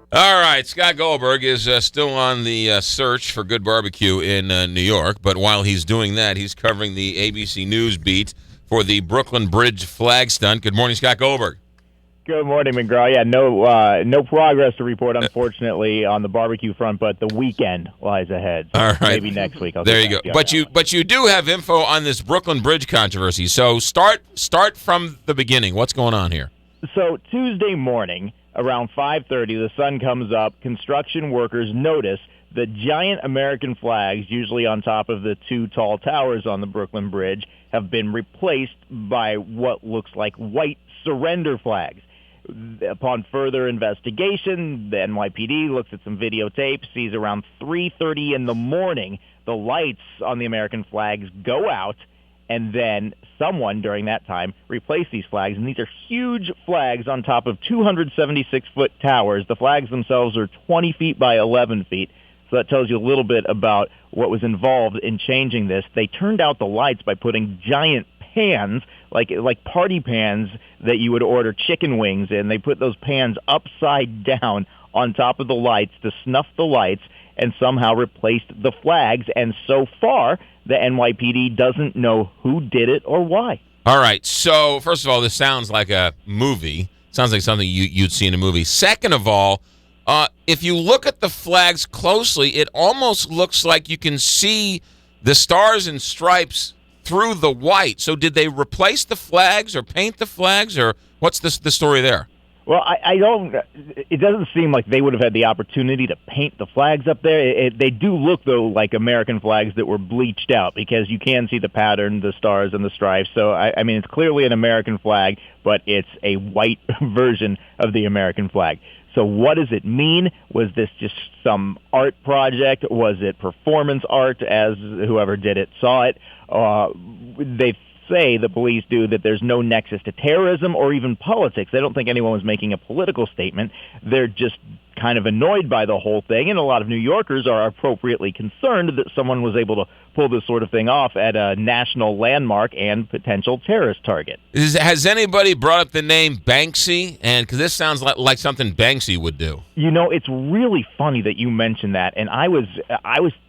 All right, Scott Goldberg is still on the search for good barbecue in New York, but while he's doing that, he's covering the ABC News beat for the Brooklyn Bridge flag stunt. Good morning, Scott Goldberg. Good morning, McGraw. Yeah, no progress to report, unfortunately, on the barbecue front, but the weekend lies ahead. So All right, maybe next week. There you go. But you do have info on this Brooklyn Bridge controversy. So start from the beginning. What's going on here? So Tuesday morning, around 5:30, the sun comes up. Construction workers notice the giant American flags, usually on top of the two tall towers on the Brooklyn Bridge, have been replaced by what looks like white surrender flags. Upon further investigation, the NYPD looks at some videotape, sees around 3:30 in the morning, the lights on the American flags go out, and then someone during that time replaced these flags. And these are huge flags on top of 276-foot towers. The flags themselves are 20 feet by 11 feet. So that tells you a little bit about what was involved in changing this. They turned out the lights by putting giant pans, like party pans that you would order chicken wings in. They put those pans upside down on top of the lights to snuff the lights and somehow replaced the flags. And so far, the NYPD doesn't know who did it or why. All right. So first of all, this sounds like a movie. Sounds like something you'd see in a movie. Second of all, if you look at the flags closely, it almost looks like you can see the stars and stripes through the white. So did they replace the flags or paint the flags, or what's the story there? Well, I don't. It doesn't seem like they would have had the opportunity to paint the flags up there. They do look, though, like American flags that were bleached out, because you can see the pattern, the stars and the stripes. So, I mean, it's clearly an American flag, but it's a white version of the American flag. So what does it mean? Was this just some art project? Was it performance art, as whoever did it saw it? They say, the police do, that there's no nexus to terrorism or even politics. They don't think anyone was making a political statement. They're just kind of annoyed by the whole thing, and a lot of New Yorkers are appropriately concerned that someone was able to pull this sort of thing off at a national landmark and potential terrorist target. Has anybody brought up the name Banksy? And because this sounds like something Banksy would do. You know, it's really funny that you mentioned that, and I was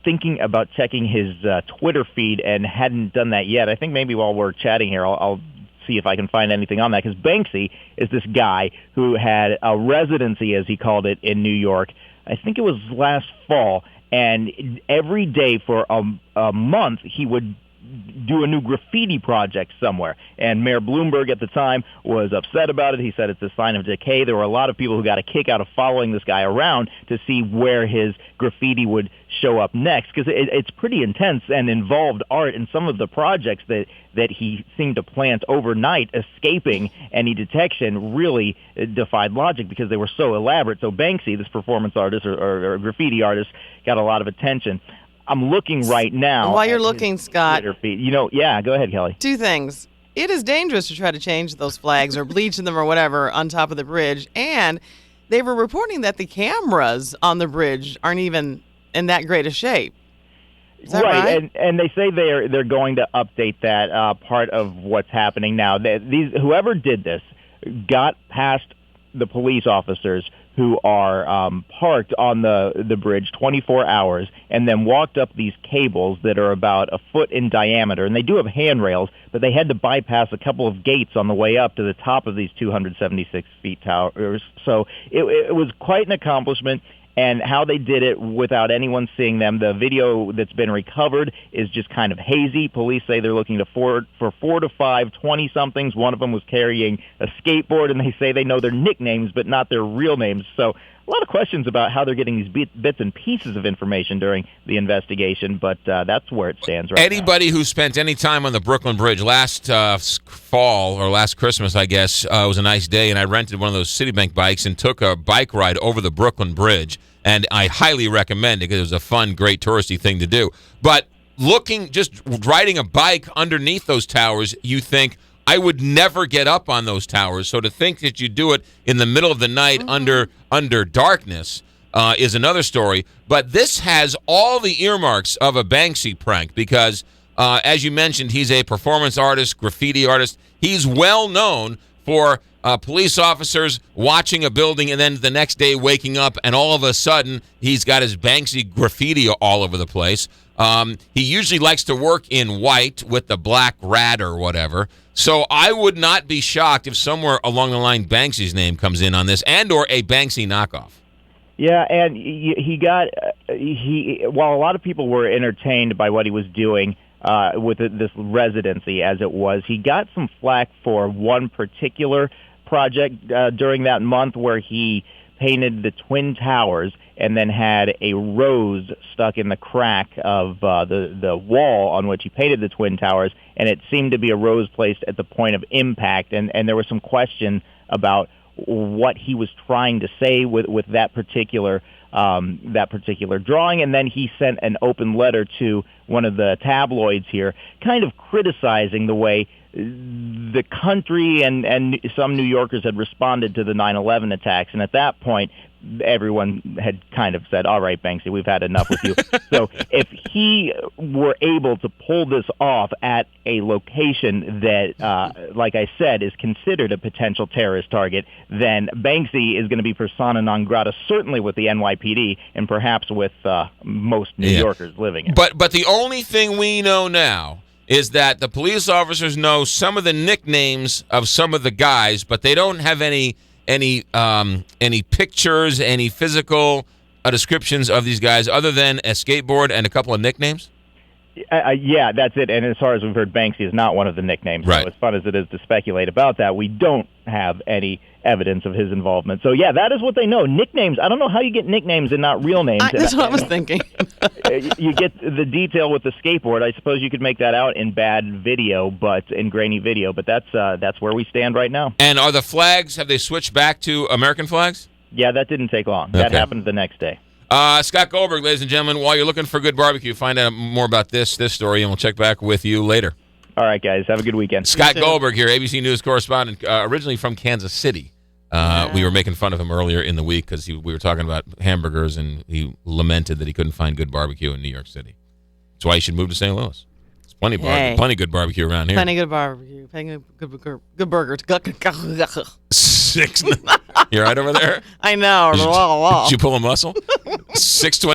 thinking about checking his Twitter feed and hadn't done that yet. I think maybe while we're chatting here, I'll see if I can find anything on that, because Banksy is this guy who had a residency, as he called it, in New York. I think it was last fall, and every day for a month he would do a new graffiti project somewhere. And Mayor Bloomberg at the time was upset about it. He said it's a sign of decay. There were a lot of people who got a kick out of following this guy around to see where his graffiti would show up next, because it's pretty intense and involved art, and some of the projects that he seemed to plant overnight, escaping any detection, really defied logic because they were so elaborate. So Banksy, this performance artist or graffiti artist, got a lot of attention. I'm looking right now. While you're looking, Scott. You know, yeah, go ahead, Kelly. Two things. It is dangerous to try to change those flags or bleach them or whatever on top of the bridge. And they were reporting that the cameras on the bridge aren't even in that great a shape. Is that right? And they say they're going to update that part of what's happening now. Whoever did this got past the police officers who are parked on the bridge 24 hours, and then walked up these cables that are about a foot in diameter. And they do have handrails, but they had to bypass a couple of gates on the way up to the top of these 276 feet towers. So it was quite an accomplishment. And how they did it without anyone seeing them. The video that's been recovered is just kind of hazy. Police say they're looking for 4 to 5 20-somethings. One of them was carrying a skateboard, and they say they know their nicknames but not their real names. So a lot of questions about how they're getting these bits and pieces of information during the investigation, but that's where it stands right now. Anybody who spent any time on the Brooklyn Bridge last fall or last Christmas, I guess, it was a nice day, and I rented one of those Citibank bikes and took a bike ride over the Brooklyn Bridge. And I highly recommend it because it was a fun, great touristy thing to do. But just riding a bike underneath those towers, you think, I would never get up on those towers. So to think that you do it in the middle of the night under darkness is another story. But this has all the earmarks of a Banksy prank because, as you mentioned, he's a performance artist, graffiti artist. He's well known for police officers watching a building, and then the next day waking up, and all of a sudden he's got his Banksy graffiti all over the place. He usually likes to work in white with the black rat or whatever. So I would not be shocked if somewhere along the line Banksy's name comes in on this, and or a Banksy knockoff. Yeah, and while a lot of people were entertained by what he was doing with this residency as it was, he got some flack for one particular project during that month where he painted the Twin Towers and then had a rose stuck in the crack of the wall on which he painted the Twin Towers, and it seemed to be a rose placed at the point of impact, and there was some question about what he was trying to say with that particular drawing, and then he sent an open letter to one of the tabloids here, kind of criticizing the way the country and some New Yorkers had responded to the 9/11 attacks, and at that point, everyone had kind of said, all right, Banksy, we've had enough with you. So if he were able to pull this off at a location that, like I said, is considered a potential terrorist target, then Banksy is going to be persona non grata, certainly with the NYPD and perhaps with most New Yorkers living here. But the only thing we know now is that the police officers know some of the nicknames of some of the guys, but they don't have any pictures, any physical descriptions of these guys other than a skateboard and a couple of nicknames? Yeah, that's it. And as far as we've heard, Banksy is not one of the nicknames. Right. So as fun as it is to speculate about that, we don't have any evidence of his involvement. So, yeah, that is what they know. Nicknames, I don't know how you get nicknames and not real names. That's what I was thinking. You get the detail with the skateboard. I suppose you could make that out in bad video, in grainy video. But that's where we stand right now. And are the flags, have they switched back to American flags? Yeah, that didn't take long. Okay. That happened the next day. Scott Goldberg, ladies and gentlemen, while you're looking for good barbecue, find out more about this story, and we'll check back with you later. All right, guys. Have a good weekend. Scott Goldberg here, ABC News correspondent, originally from Kansas City. We were making fun of him earlier in the week because we were talking about hamburgers, and he lamented that he couldn't find good barbecue in New York City. That's why you should move to St. Louis. There's plenty good barbecue around here. Plenty good barbecue. Plenty good burgers. 6. You all right over there? I know. Did you pull a muscle? 6:20.